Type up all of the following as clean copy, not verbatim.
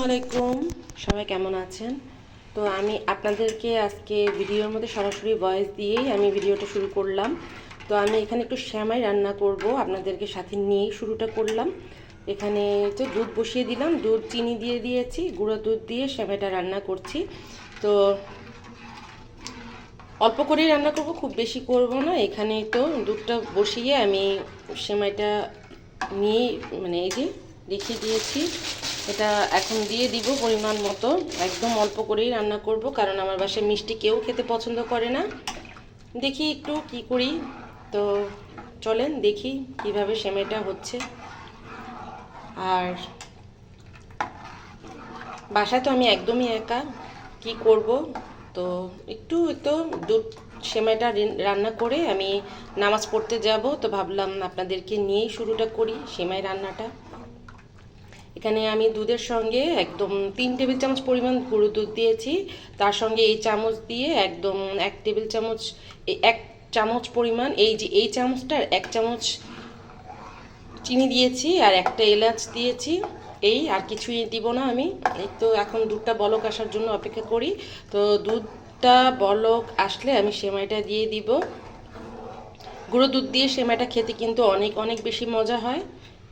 আলাইকুম, সবাই কেমন আছেন? তো আমি আপনাদেরকে আজকে ভিডিওর মধ্যে সরাসরি ভয়েস দিয়েই আমি ভিডিওটা শুরু করলাম। তো আমি এখানে একটু সেমাই রান্না করব, আপনাদেরকে সাথে নিয়েই শুরুটা করলাম। এখানে তো দুধ বসিয়ে দিলাম, দুধ চিনি দিয়ে দিয়েছি, গুঁড়ো দুধ দিয়ে সেমাইটা রান্না করছি। তো অল্প করেই রান্না করব, খুব বেশি করব না। এখানে তো দুধটা বসিয়ে আমি সেমাইটা নিয়ে এই যে রেখে দিয়েছি। এটা এখন দিয়ে দিব পরিমাণ মতো, একদম অল্প করেই রান্না করব, কারণ আমার বাসায় মিষ্টি কেউ খেতে পছন্দ করে না। দেখি একটু কি করি। তো চলেন দেখি কিভাবে সেমাইটা হচ্ছে। আর বাসায় তো আমি একদমই একা, কি করব। তো একটু একটু দুধ সেমাইটা রান্না করে আমি নামাজ পড়তে যাব। তো ভাবলাম আপনাদেরকে নিয়েই শুরুটা করি সেমাই রান্নাটা। এখানে আমি দুধের সঙ্গে একদম 3 টেবিল চামচ পরিমাণ গুঁড়ো দুধ দিয়েছি। তার সঙ্গে এই চামচ দিয়ে একদম 1 টেবিল চামচ, 1 চামচ পরিমাণ, এই যে এই চামচটার 1 চামচ চিনি দিয়েছি, আর একটা এলাচ দিয়েছি। এই আর কিছুই দিব না আমি। এই তো এখন দুধটা বলক আসার জন্য অপেক্ষা করি। তো দুধটা বলক আসলে আমি সেমাইটা দিয়ে দিব। গুঁড়ো দুধ দিয়ে সেমাইটা খেতে কিন্তু অনেক অনেক বেশি মজা হয়।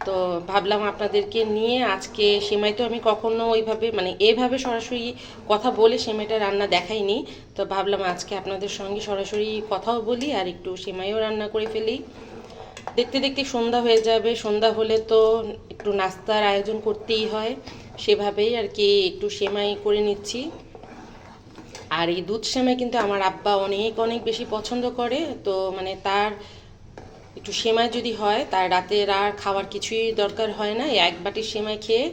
তো ভাবলাম আপনাদেরকে নিয়ে আজকে, সেমাই তো আমি কখনো ওইভাবে এভাবে সরাসরি কথা বলে সেমাইটা রান্না দেখাইনি। তো ভাবলাম আজকে আপনাদের সঙ্গে সরাসরি কথাও বলি আর একটু সেমাইও রান্না করে ফেলি। দেখতে দেখতে সন্ধ্যা হয়ে যাবে, সন্ধ্যা হলে তো একটু নাস্তার আয়োজন করতেই হয়, সেভাবেই আর কি একটু সেমাই করে নিচ্ছি। আর এই দুধ সেমাই কিন্তু আমার আব্বা অনেক অনেক বেশি পছন্দ করে। তো তার একটু সেমাই যদি হয়, তার রাতের আর খাওয়ার কিছুই দরকার হয় না। এক বাটি সেমাই খেয়ে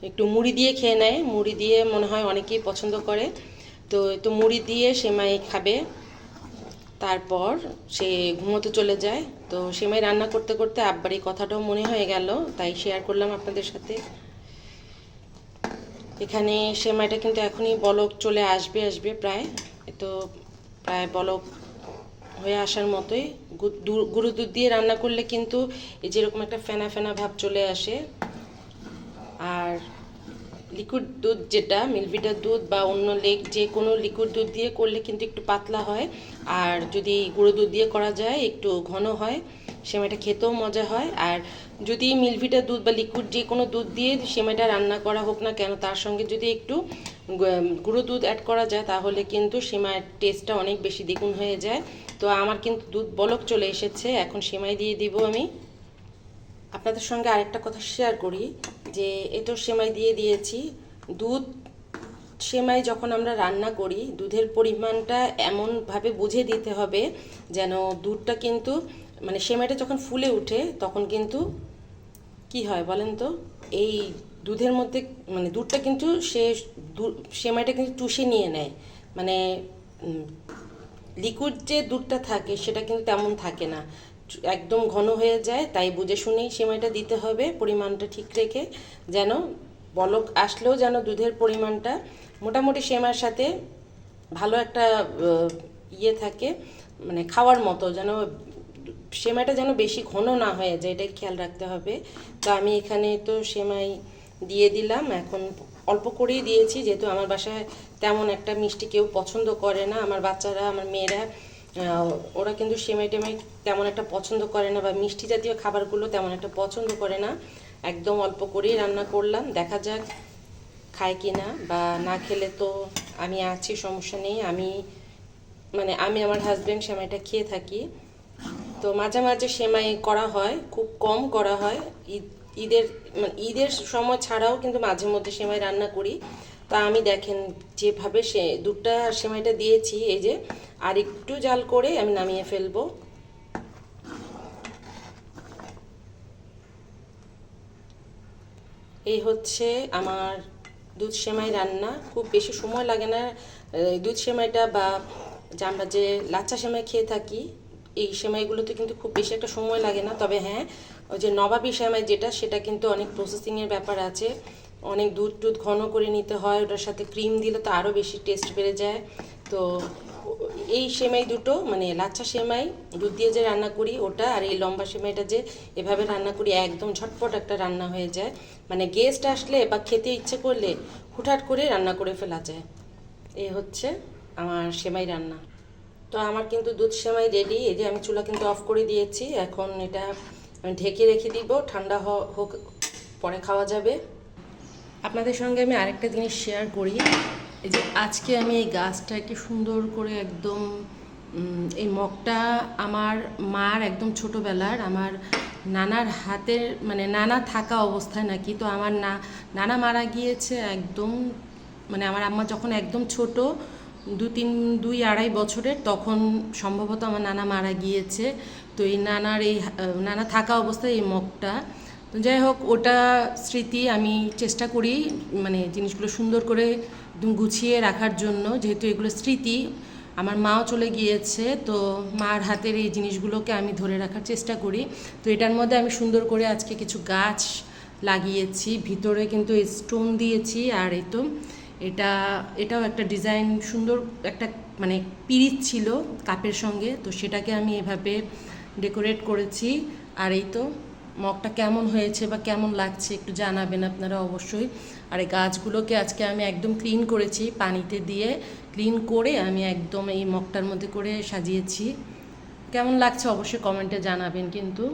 একটু মুড়ি দিয়ে খেয়ে নেয়, মুড়ি দিয়ে মনে হয় অনেকেই পছন্দ করে। তো একটু মুড়ি দিয়ে সেমাই খাবে, তারপর সে ঘুমোতে চলে যায়। তো সেমাই রান্না করতে করতে আব্বার এই কথাটাও মনে হয়ে গেল, তাই শেয়ার করলাম আপনাদের সাথে। এখানে সেমাইটা কিন্তু এখনই বলক চলে আসবে আসবে প্রায়। তো প্রায় বলক হয়ে আসার মতোই। গুঁড়ো দুধ দিয়ে রান্না করলে কিন্তু এই যেরকম একটা ফেনা ফেনা ভাব চলে আসে। আর লিকুইড দুধ, যেটা মিল্কভিটার দুধ বা অন্য যে কোনো লিকুইড দুধ দিয়ে করলে কিন্তু একটু পাতলা হয়। আর যদি গুঁড়ো দুধ দিয়ে করা যায় একটু ঘন হয়, সেমাইটা খেতেও মজা হয়। আর যদি মিল্কভিটার দুধ বা লিকুইড যে কোনো দুধ দিয়ে সেমাইটা রান্না করা হোক না কেন, তার সঙ্গে যদি একটু গুঁড়ো দুধ অ্যাড করা যায়, তাহলে কিন্তু সেমাইয়ের টেস্টটা অনেক বেশি দ্বিগুণ হয়ে যায়। তো আমার কিন্তু দুধ বলক চলে এসেছে, এখন সেমাই দিয়ে দিব আমি। আপনাদের সঙ্গে আরেকটা কথা শেয়ার করি, যে এটো সেমাই দিয়ে দিয়েছি। দুধ সেমাই যখন আমরা রান্না করি, দুধের পরিমাণটা এমনভাবে বুঝে দিতে হবে যেন দুধটা কিন্তু সেমাইটা যখন ফুলে ওঠে তখন কিন্তু কি হয় বলেন তো, এই দুধের মধ্যে দুধটা কিন্তু সেমাইটা কিন্তু চুষে নিয়ে নেয়। মানে লিকুইড যে দুধটা থাকে সেটা কিন্তু তেমন থাকে না, একদম ঘন হয়ে যায়। তাই বুঝে শুনেই সেমাইটা দিতে হবে, পরিমাণটা ঠিক রেখে, যেন বলক আসলেও যেন দুধের পরিমাণটা মোটামুটি সেমাইয়ের সাথে ভালো একটা ইয়ে থাকে, খাওয়ার মতো, যেন সেমাইটা যেন বেশি ঘন না হয়ে যায়, এটাই খেয়াল রাখতে হবে। তো আমি এখানে তো সেমাই দিয়ে দিলাম, এখন অল্প করেই দিয়েছি, যেহেতু আমার বাসায় তেমন একটা মিষ্টি কেউ পছন্দ করে না। আমার বাচ্চারা, আমার মেয়েরা, ওরা কিন্তু সেমাই টেমাই তেমন একটা পছন্দ করে না, বা মিষ্টি জাতীয় খাবারগুলো তেমন একটা পছন্দ করে না। একদম অল্প করেই রান্না করলাম, দেখা যাক খায় কি না, বা না খেলে তো আমি আছি, সমস্যা নেই। আমি আমার হাজব্যান্ড সেমাইটা খেয়ে থাকি। তো মাঝে মাঝে সেমাই করা হয়, খুব কম করা হয়। ঈদের ঈদের সময় ছাড়াও কিন্তু মাঝে মধ্যে সেমাই রান্না করি। তা আমি দেখেন যেভাবে দুধটা সেমাইটা দিয়েছি, এই যে আর একটু জাল করে আমি নামিয়ে ফেলবো। এই হচ্ছে আমার দুধ সেমাই রান্না, খুব বেশি সময় লাগে না। দুধ সেমাইটা বা আমরা যে লাচ্চা সেমাই খেয়ে থাকি, এই সেমাইগুলোতে কিন্তু খুব বেশি একটা সময় লাগে না। তবে হ্যাঁ, ওই যে নবাবী সেমাই যেটা, সেটা কিন্তু অনেক প্রসেসিংয়ের ব্যাপার আছে, অনেক দুধ টুধ ঘন করে নিতে হয়, ওটার সাথে ক্রিম দিলে তো আরও বেশি টেস্ট বেড়ে যায়। তো এই সেমাই দুটো মানে লাচ্ছা সেমাই দুধ দিয়ে যে রান্না করি ওটা, আর এই লম্বা সেমাইটা যে এভাবে রান্না করি একদম ঝটপট একটা রান্না হয়ে যায়। মানে গেস্ট আসলে বা খেতে ইচ্ছে করলে হুটহাট করে রান্না করে ফেলা যায়। এই হচ্ছে আমার সেমাই রান্না। তো আমার কিন্তু দুধ সেমাই রেডি। এই যে আমি চুলা কিন্তু অফ করে দিয়েছি। এখন এটা আমি ঢেকে রেখে দিব, ঠান্ডা হোক, পরে খাওয়া যাবে। আপনাদের সঙ্গে আমি আরেকটা জিনিস শেয়ার করি। এই যে আজকে আমি এই গাছটাকে সুন্দর করে একদম এই মগটা আমার মার একদম ছোটোবেলার, আমার নানার হাতের মানে নানা থাকা অবস্থায় নাকি, তো আমার নানা মারা গিয়েছে একদম মানে আমার আম্মা যখন একদম ছোট, 2-2.5 বছরের, তখন সম্ভবত আমার নানা মারা গিয়েছে। তো এই নানা থাকা অবস্থায় এই মগটা, তো যাই হোক ওটা স্মৃতি। আমি চেষ্টা করি মানে জিনিসগুলো সুন্দর করে একদম গুছিয়ে রাখার জন্য, যেহেতু এগুলো স্মৃতি। আমার মাও চলে গিয়েছে, তো মার হাতের এই জিনিসগুলোকে আমি ধরে রাখার চেষ্টা করি। তো এটার মধ্যে আমি সুন্দর করে আজকে কিছু গাছ লাগিয়েছি, ভিতরে কিন্তু স্টোন দিয়েছি। আর এই তো এটাও একটা ডিজাইন, সুন্দর একটা মানে পিরিচ ছিল কাপের সঙ্গে, তো সেটাকে আমি এভাবে ডেকোরেট করেছি। আর এই তো মগটা কেমন হয়েছে বা কেমন লাগছে একটু জানাবেন আপনারা অবশ্যই। আর এই গাছগুলোকে আজকে আমি একদম ক্লিন করেছি, পানিতে দিয়ে ক্লিন করে আমি একদম এই মগটার মধ্যে করে সাজিয়েছি। কেমন লাগছে অবশ্যই কমেন্টে জানাবেন। কিন্তু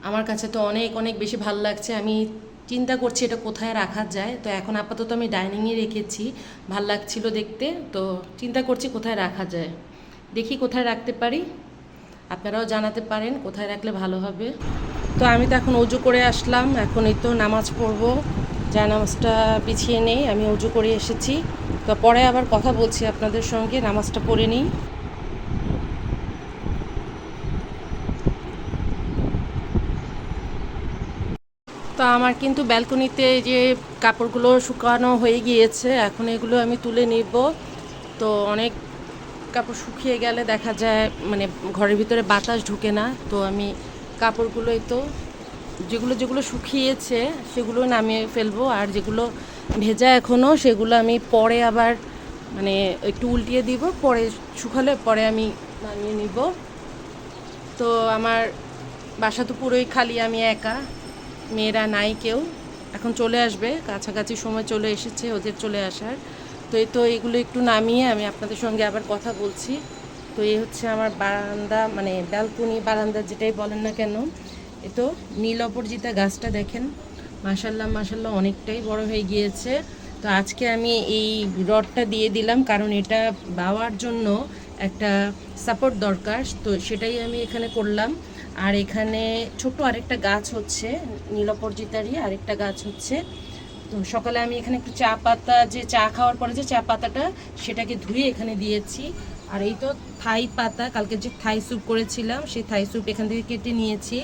আমার কাছে তো অনেক অনেক বেশি ভালো লাগছে। আমি চিন্তা করছি এটা কোথায় রাখা যায়। তো এখন আপাতত আমি ডাইনিংয়ে রেখেছি, ভাল লাগছিল দেখতে। তো চিন্তা করছি কোথায় রাখা যায়, দেখি কোথায় রাখতে পারি। আপনারাও জানাতে পারেন কোথায় রাখলে ভালো হবে। তো আমি তো এখন অজু করে আসলাম, এখন এই তো নামাজ পড়বো। যা নামাজটা পিছিয়ে নেই, আমি অজু করে এসেছি। তো পরে আবার কথা বলছি আপনাদের সঙ্গে, নামাজটা পড়ে নিই। তো আমার কিন্তু ব্যালকনিতে যে কাপড়গুলো শুকানো হয়ে গিয়েছে, এখন এগুলো আমি তুলে নিব। তো অনেক কাপড় শুকিয়ে গেলে দেখা যায় মানে ঘরের ভিতরে বাতাস ঢুকে না, তো আমি কাপড়গুলোই তো যেগুলো যেগুলো শুকিয়েছে সেগুলো নামিয়ে ফেলবো, আর যেগুলো ভেজা এখনও সেগুলো আমি পরে আবার মানে একটু উল্টিয়ে দিব, পরে শুকালে পরে আমি নামিয়ে নিব। তো আমার বাসা তো পুরোই খালি, আমি একা, মেয়েরা নাই কেউ। এখন চলে আসবে, কাছাকাছি সময় চলে এসেছে ওদের চলে আসার। তো এই তো এগুলো একটু নামিয়ে আমি আপনাদের সঙ্গে আবার কথা বলছি। তো এই হচ্ছে আমার বারান্দা, মানে ব্যালকনি, বারান্দা যেটাই বলেন না কেন। এ তো নীল অপরাজিতা গাছটা দেখেন, মাশাল্লাহ মাশাল্লাহ অনেকটাই বড় হয়ে গিয়েছে। তো আজকে আমি এই রডটা দিয়ে দিলাম, কারণ এটা বাওয়ার জন্য একটা সাপোর্ট দরকার, তো সেটাই আমি এখানে করলাম। আর এখানে ছোট আরেকটা গাছ হচ্ছে, নীল অপরাজিতারই আরেকটা গাছ হচ্ছে। তো সকালে আমি এখানে একটু চা পাতা, যে চা খাওয়ার পরে যে চা পাতাটা সেটাকে ধুয়ে এখানে দিয়েছি। আর এই তো থাই পাতা, কালকে যে থাই স্যুপ করেছিলাম সেই থাই স্যুপ এখান থেকে কেটে নিয়েছি।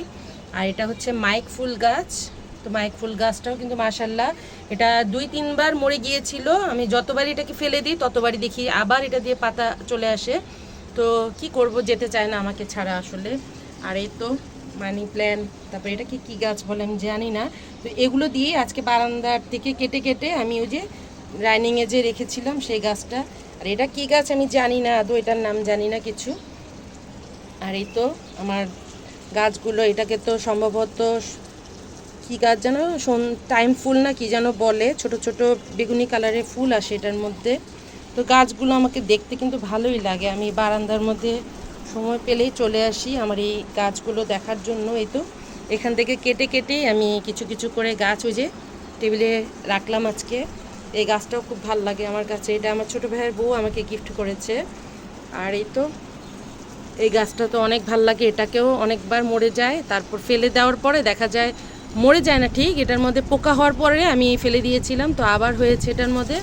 আর এটা হচ্ছে মাইক ফুল গাছ। তো মাইক ফুল গাছটাও কিন্তু মাশাল্লাহ, এটা 2-3 বার মরে গিয়েছিল। আমি যতবারই এটাকে ফেলে দিই ততবারই দেখি আবার এটা দিয়ে পাতা চলে আসে। তো কি করব, যেতে চায় না আমাকে ছাড়া আসলে। আর এই তো মানি প্ল্যান্ট, তারপরে এটা কি গাছ বলে আমি জানি না। তো এগুলো দিয়ে আজকে বারান্দার থেকে কেটে কেটে আমি ওই যে ডাইনিংয়ে যে রেখেছিলাম সেই গাছটা। আর এটা কি গাছ আমি জানি না, আদৌ এটার নাম জানি না কিছু। আর এই তো আমার গাছগুলো, এটাকে তো সম্ভবত কি গাছ যেন, টাইম ফুল না কি যেন বলে, ছোট ছোট বেগুনি কালারের ফুল আসে এটার মধ্যে। তো গাছগুলো আমাকে দেখতে কিন্তু ভালোই লাগে, আমি বারান্দার মধ্যে সময় পেলেই চলে আসি আমার এই গাছগুলো দেখার জন্য। এই তো এখান থেকে কেটে কেটে আমি কিছু কিছু করে গাছ ওই যে টেবিলে রাখলাম আজকে। এই গাছটাও খুব ভালো লাগে আমার কাছে, এটা আমার ছোটো ভাইয়ের বউ আমাকে গিফট করেছে। আর এই তো এই গাছটা তো অনেক ভাল লাগে, এটাকেও অনেকবার মরে যায়, তারপর ফেলে দেওয়ার পরে দেখা যায় মরে যায় না ঠিক, এটার মধ্যে পোকা হওয়ার পরে আমি ফেলে দিয়েছিলাম, তো আবার হয়েছে এটার মধ্যে।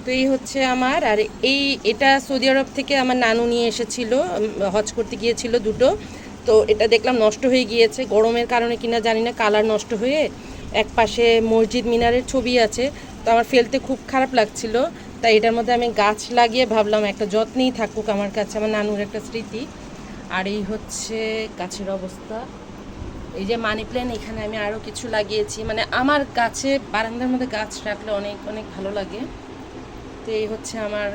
তো এই হচ্ছে আমার। আর এটা সৌদি আরব থেকে আমার নানু নিয়ে এসেছিল, হজ করতে গিয়েছিল দুটো। তো এটা দেখলাম নষ্ট হয়ে গিয়েছে, গরমের কারণে কিনা জানি না, কালার নষ্ট হয়ে এক পাশে মসজিদ মিনারের ছবি আছে। তো আমার ফেলতে খুব খারাপ লাগছিল, তাই এটার মধ্যে আমি গাছ লাগিয়ে ভাবলাম একটা যত্নেই থাকুক আমার কাছে, আমার নানুর একটা স্মৃতি। আর এই হচ্ছে গাছের অবস্থা। এই যে মানি প্ল্যান্ট, এখানে আমি আরও কিছু লাগিয়েছি, মানে আমার গাছে বারান্দার মধ্যে গাছ রাখলে অনেক অনেক ভালো লাগে। তো এই হচ্ছে আমার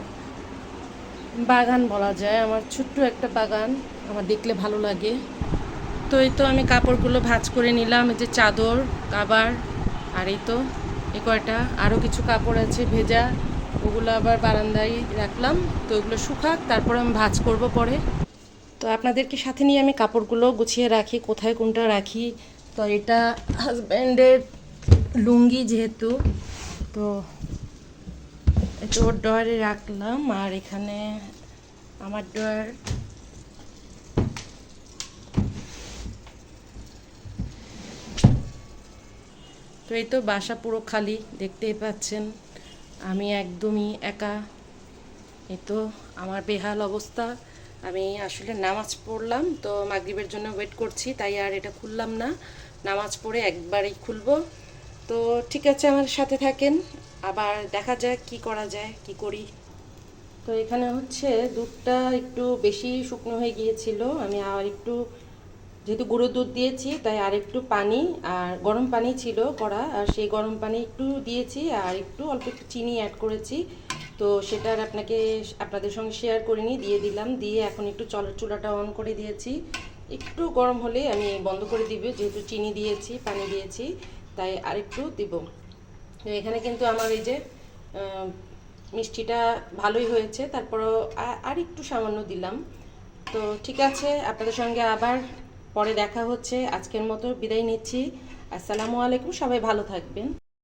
বাগান বলা যায়, আমার ছোট্ট একটা বাগান, আমার দেখলে ভালো লাগে। তো এই তো আমি কাপড়গুলো ভাঁজ করে নিলাম, এই যে চাদর, কাবার, আর এই তো এই কয়টা আরও কিছু কাপড় আছে ভেজা, ওগুলো আবার বারান্দায় রাখলাম। তো ওগুলো শুকাক, তারপর আমি ভাঁজ করব পরে। তো আপনাদেরকে সাথে নিয়ে আমি কাপড়গুলো গুছিয়ে রাখি, কোথায় কোনটা রাখি। তো এটা হাজব্যান্ডের লুঙ্গি যেহেতু, তো এটা ওর ড্রয়ারে রাখলাম, আর এখানে আমার ড্রয়ার। তো এই তো বাসা পুরো খালি, দেখতেই পাচ্ছেন, আমি একদমই একা। এই তো আমার বেহাল অবস্থা। আমি আসলে নামাজ পড়লাম, তো মাগরিবের জন্য ওয়েট করছি, তাই আর এটা খুললাম না, নামাজ পড়ে একবারেই খুলবো। তো ঠিক আছে, আমার সাথে থাকেন, আবার দেখা যাক কি করা যায়, কি করি। তো এখানে হচ্ছে দুধটা একটু বেশি শুকনো হয়ে গিয়েছিল, আমি আর একটু, যেহেতু গুঁড়ো দুধ দিয়েছি তাই আর একটু পানি, আর গরম পানি ছিল করা, আর সেই গরম পানি একটু দিয়েছি, আর একটু অল্প একটু চিনি অ্যাড করেছি। তো সেটা আর আপনাদের সঙ্গে শেয়ার করিনি, দিয়ে দিলাম, দিয়ে এখন একটু চুলাটা অন করে দিয়েছি। একটু গরম হলে আমি বন্ধ করে দিব, যেহেতু চিনি দিয়েছি, পানি দিয়েছি, তাই আরেকটু দিব। তো এখানে কিন্তু আমার এই যে মিষ্টিটা ভালোই হয়েছে, তারপরও আর একটু সামান্য দিলাম। তো ঠিক আছে, আপনাদের সঙ্গে আবার পরে দেখা হচ্ছে। আজকের মতো বিদায় নিচ্ছি। আসসালামু আলাইকুম, সবাই ভালো থাকবেন।